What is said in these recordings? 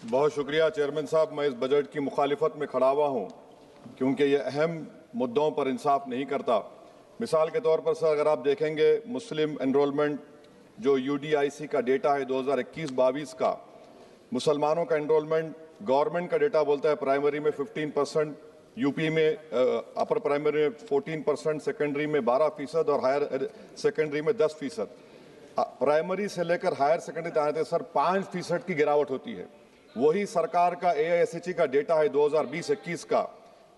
बहुत शुक्रिया चेयरमैन साहब। मैं इस बजट की मुखालिफत में खड़ा हुआ हूँ क्योंकि ये अहम मुद्दों पर इंसाफ नहीं करता। मिसाल के तौर पर सर, अगर आप देखेंगे मुस्लिम एनरोलमेंट जो UDIC का डेटा है 2021-22 का, मुसलमानों का एनरोलमेंट गवर्नमेंट का डेटा बोलता है प्राइमरी में 15%, यूपी में अपर प्राइमरी में 14%, सेकेंडरी में 12% और हायर सेकेंडरी में 10%। प्राइमरी से लेकर हायर सेकेंडरी तक आते सर 5% की गिरावट होती है। वही सरकार का AISHE का डेटा है 2020-21 का,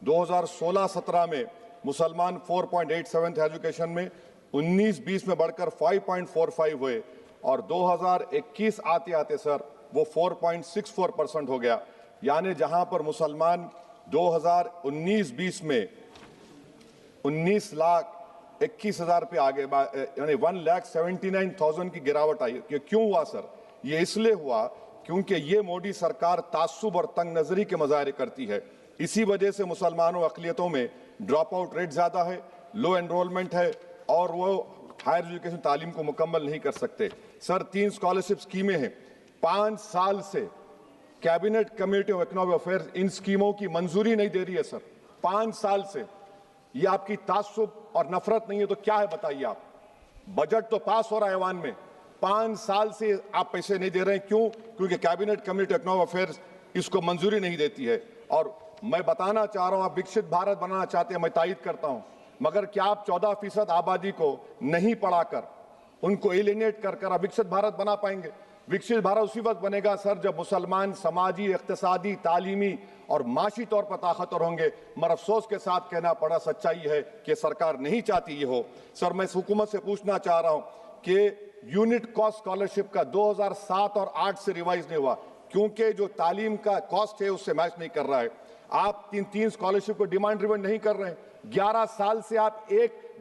2016-17 में मुसलमान 4.87 थे एजुकेशन में, 19-20 में बढ़कर 5.45 हुए और 2021 आते आते सर वो 4.64% हो गया। यानी जहां पर मुसलमान 2019-20 में 19,21,000 पे आगे, यानी 1,79,000 की गिरावट आई। ये क्यों हुआ सर? ये इसलिए हुआ क्योंकि ये मोदी सरकार तासुब और तंग नजरी के मज़ाहिर करती है। इसी वजह से मुसलमानों अक़लियतों में ड्रॉप आउट रेट ज़्यादा है, लो एनरोलमेंट है और वो हायर एजुकेशन तालीम को मुकम्मल नहीं कर सकते। सर 3 स्कॉलरशिप स्कीमें हैं, 5 साल से cabinet committee of economic affairs in स्कीमों की मंजूरी नहीं दे रही है सर, 5 साल से। ये आपकी तासुब और नफरत नहीं है तो क्या है बताइए आप? बजट तो पास हो रहा है ऐवान में, 5 साल से आप पैसे नहीं दे रहे हैं। क्यों? क्योंकि cabinet committee of economic affairs इसको मंजूरी नहीं देती है। और मैं बताना चाह रहा हूं, आप विकसित भारत बनाना चाहते हैं, मैं तायद करता हूं, मगर क्या आप 14% आबादी को नहीं पढ़ाकर, उनको एलिनेट कर आप विकसित भारत बना पाएंगे? विकसित भारत उसी वक्त बनेगा सर जब मुसलमान समाजी, इक्तिसादी, तालीमी और माशी तौर पर ताकतवर होंगे। मगर अफसोस के साथ कहना पड़ा, सच्चाई है कि सरकार नहीं चाहती ये हो। सर मैं इस हुकूमत से पूछना चाह रहा हूं कि यूनिट कॉस्ट स्कॉलरशिप का 2007 और 8 से रिवाइज नहीं हुआ क्योंकि जो तालीम का कॉस्ट है उससे मैच नहीं कर रहा है। आप 3 स्कॉलरशिप को डिमांड ड्रिवन नहीं कर रहे हैं। 11 साल से आप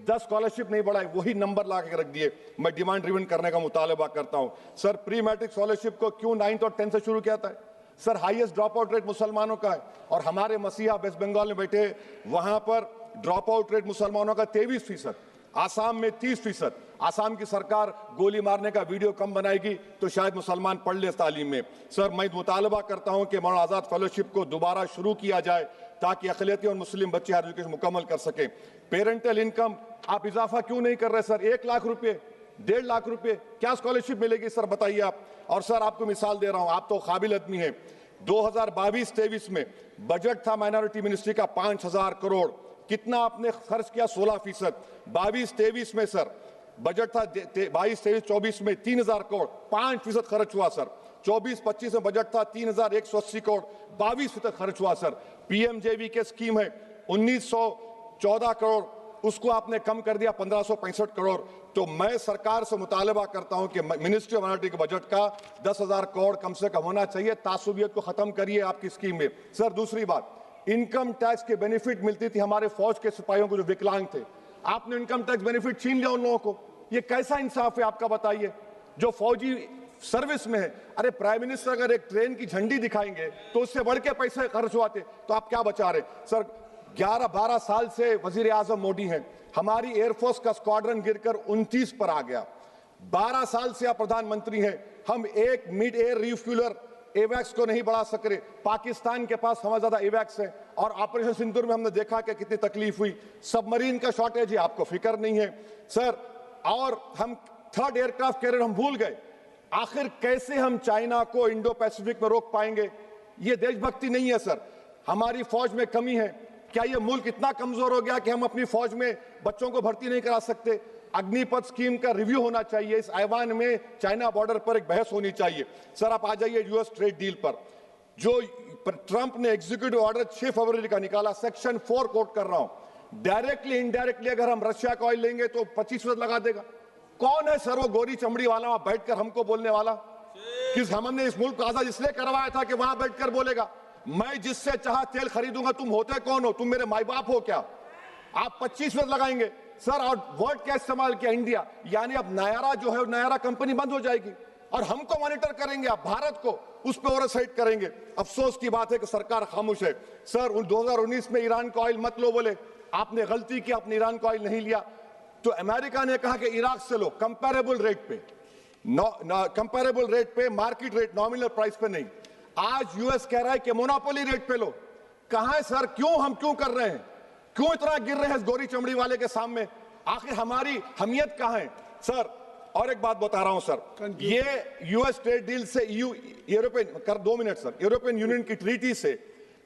10 स्कॉलरशिप नहीं बढ़ाए, वही नंबर ला के रख दिए। मैं डिमांड ड्रिवन करने का मुतालबा करता हूं। सर प्री मैट्रिक स्कॉलरशिप को क्यों 9th और 10th से शुरू किया था? Sir highest drop out rate मुसलमानों का है और हमारे मसीहा वेस्ट बंगाल में बैठे, वहां पर ड्रॉप आउट रेट मुसलमानों का 23%, आसाम में 30%। आसाम की सरकार गोली मारने का वीडियो कम बनाएगी तो शायद मुसलमान पढ़ ले तालीम में। सर मैं मुतालबा करता हूं कि मौलाना आज़ाद फेलोशिप को दोबारा शुरू किया जाए ताकि अक़लियती और मुस्लिम बच्चे हायर एजुकेशन मुकम्मल कर सकें। पेरेंटल इनकम आप इजाफा क्यों नहीं कर रहे सर? 1 लाख रुपए, 1.5 लाख रुपए क्या स्कॉलरशिप मिलेगी सर बताइए आप? और सर आपको मिसाल दे रहा हूं, आप तो काबिल आदमी हैं। 2022-23 में बजट था माइनॉरिटी मिनिस्ट्री का 5,000 करोड़, कितना आपने खर्च किया? 16%। 22-23 में सर बजट था 22-23-24 में 3,000 करोड़, 5% खर्च हुआ सर। 24-25 में बजट था 3,180 करोड़, 22% खर्च हुआ सर। PMJV के स्कीम है 1,914 करोड़, उसको आपने कम कर दिया 1,565 करोड़। तो मैं सरकार से मुतालबा करता हूं कि मिनिस्ट्री ऑफ माइनॉरिटी के बजट का 10,000 करोड़ कम से कम होना चाहिए। तासुबियत को खत्म करिए आपकी स्कीम में। सर दूसरी बात, इनकम टैक्स के बेनिफिट मिलती थी हमारे फौज के सिपाहियों को जो विकलांग थे, आपने इनकम टैक्स बेनिफिट छीन लिया उन लोगों को। ये कैसा इंसाफ है आपका बताइए? जो फौजी सर्विस में है, अरे प्राइम मिनिस्टर अगर एक ट्रेन की झंडी दिखाएंगे तो उससे बढ़ के पैसे खर्च हुआते, तो आप क्या बचा रहे? सर 11-12 साल से वजीर आजम मोदी हैं, हमारी एयरफोर्स का स्क्वाड्रन गिरकर 29 पर आ गया। 12 साल से आप प्रधानमंत्री हैं, हम एक मिड एयर रिफ्यूलर एवैक्स को नहीं बढ़ा सक रहे। पाकिस्तान के पास हमें ज्यादा एवैक्स है और ऑपरेशन सिंदूर में हमने देखा कि कितनी तकलीफ हुई। सबमरीन का शॉर्टेज है, आपको फिक्र नहीं है सर। और हम 3rd एयरक्राफ्ट कैरियर हम भूल गए। आखिर कैसे हम चाइना को इंडो पैसिफिक में रोक पाएंगे? ये देशभक्ति नहीं है सर। हमारी फौज में कमी है। क्या ये मुल्क इतना कमजोर हो गया कि हम अपनी फौज में बच्चों को भर्ती नहीं करा सकते? अग्निपथ स्कीम का रिव्यू होना चाहिए। इस ऐवान में चाइना बॉर्डर पर एक बहस होनी चाहिए। सर आप आ जाइए US ट्रेड डील पर, जो ट्रंप ने एग्जीक्यूटिव ऑर्डर 6 फरवरी का निकाला, सेक्शन 4 कोट कर रहा हूं। डायरेक्टली इनडायरेक्टली अगर हम रशिया का ऑयल लेंगे तो 25% लगा देगा। कौन है सर वो गोरी चमड़ी वाला वहां बैठकर हमको बोलने वाला? किस हमने इस मुल्क को आजाद इसलिए करवाया था कि वहां बैठकर बोलेगा मैं जिससे चाह तेल खरीदूंगा। तुम होते कौन हो? तुम मेरे माई बाप हो क्या? आप 25% लगाएंगे सर। और वर्ड क्या इस्तेमाल किया? इंडिया। यानी अब नायरा जो है, नायरा कंपनी बंद हो जाएगी और हमको मॉनिटर करेंगे आप, भारत को उस पर ओवरसाइट करेंगे। अफसोस की बात है कि सरकार खामोश है। सर 2019 में ईरान का ऑयल मत लो बोले, आपने गलती की, आपने ईरान का ऑयल नहीं लिया। तो अमेरिका ने कहा कि इराक से लो, कंपेरेबल रेट पे, कंपेरेबल रेट पे, मार्केट रेट, नॉमिनल प्राइस पे नहीं। आज यूएस कह रहा है कि मोनोपोली रेट पे लो। कहां है सर? हम क्यों कर रहे हैं? क्यों इतना गिर रहे हैं इस गोरी चमड़ी वाले के सामने? आखिर हमारी हमियत कहां है सर? और एक बात बता रहा हूं सर, ये यूएस ट्रेड डील से European 2 minute sir, European union की ट्रीटी से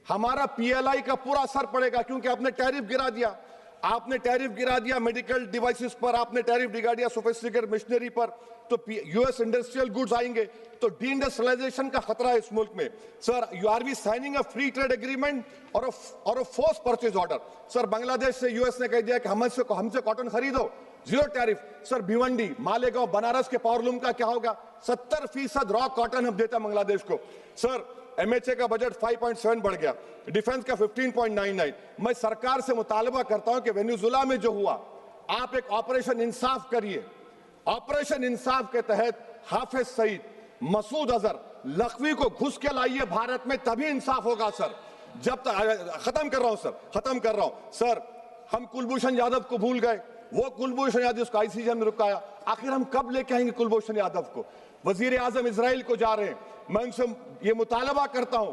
हमारा पीएलआई का पूरा असर पड़ेगा, क्योंकि आपने टैरिफ गिरा दिया। आपने टैरिफ गिरा दिया मेडिकल डिवाइसेस पर, आपने टैरिफ गिरा दिया सोफिस्टिकेटेड मशीनरी पर, तो यूएस इंडस्ट्रियल गुड्स आएंगे, तो डी-इंडस्ट्रियलाइजेशन का खतरा है इस मुल्क में। Sir, you are we signing a free trade agreement और a force purchase order? Sir, Bangladesh से यूएस ने कह दिया कि हमसे कॉटन खरीदो, 0 टैरिफ। सर, भिवंडी, मालेगांव, बनारस के पावरलूम का क्या होगा? 70% रॉ कॉटन हम देते हैं बांग्लादेश को। सर, एमएचए का बजट 5.7 बढ़ गया, डिफेंस का 15.99। मैं सरकार से मुतालबा करता हूं कि वेनेजुएला में जो हुआ, आप एक ऑपरेशन इंसाफ करिए। ऑपरेशन इंसाफ के तहत हाफिज सईद, मसूद अजहर, लखवी को घुस के लाइए भारत में, तभी इंसाफ होगा सर। जब तक खत्म कर रहा हूं सर, हम कुलभूषण यादव को भूल गए। वो कुलभूषण यादव को आईसीजे में रुकाया, आखिर हम कब लेके आएंगे कुलभूषण यादव को? वजीर आजम इजराइल को जा रहे हैं, मैं उनसे ये मुतालबा करता हूं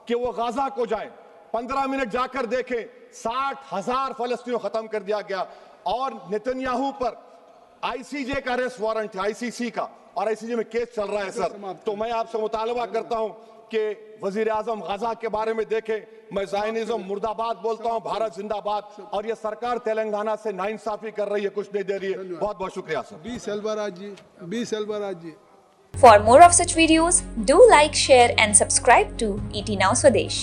कि वो गाजा को जाएं, 15 मिनट जाकर देखें, 60,000 फलस्तीनों खत्म कर दिया गया। और नेतन्याहू पर आईसीजे का अरेस्ट वारंट है, आईसीसी का, और आईसीजे में केस चल रहा है सर। तो मैं आपसे मुतालबा करता हूं कि वजीर आजम गाजा के बारे में देखें। मैं ज़ायनिज़्म मुर्दाबाद बोलता हूं, भारत जिंदाबाद। और ये सरकार तेलंगाना से नाइंसाफी कर रही है, कुछ नहीं दे रही है। बहुत बहुत शुक्रिया sir. B Selvaraj ji. For more of such videos, do like, share and subscribe to ET Now Swadesh.